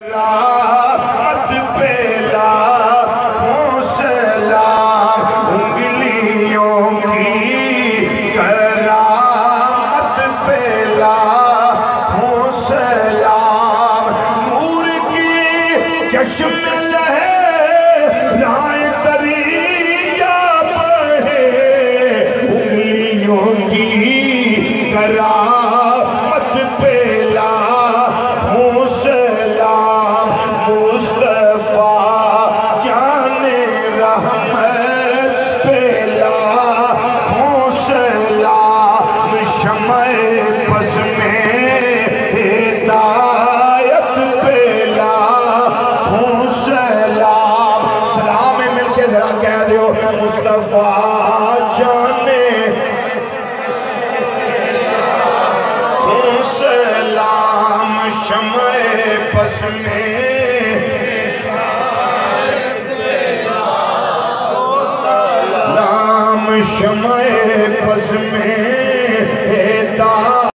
مت پیلا حوصلہ انگلیوں کی کرامت پیلا حوصلہ نور کی چشم لہرائے دریا بہے انگلیوں کی کرامت پیلا حوصلہ مصطفیٰ جان رحمت پیلا حوصلہ شمع پس میں ہدایت پیلا حوصلہ سلام مل کے ذرا کہہ دیو مصطفیٰ جان حوصلہ شمع پس میں شمع پس میں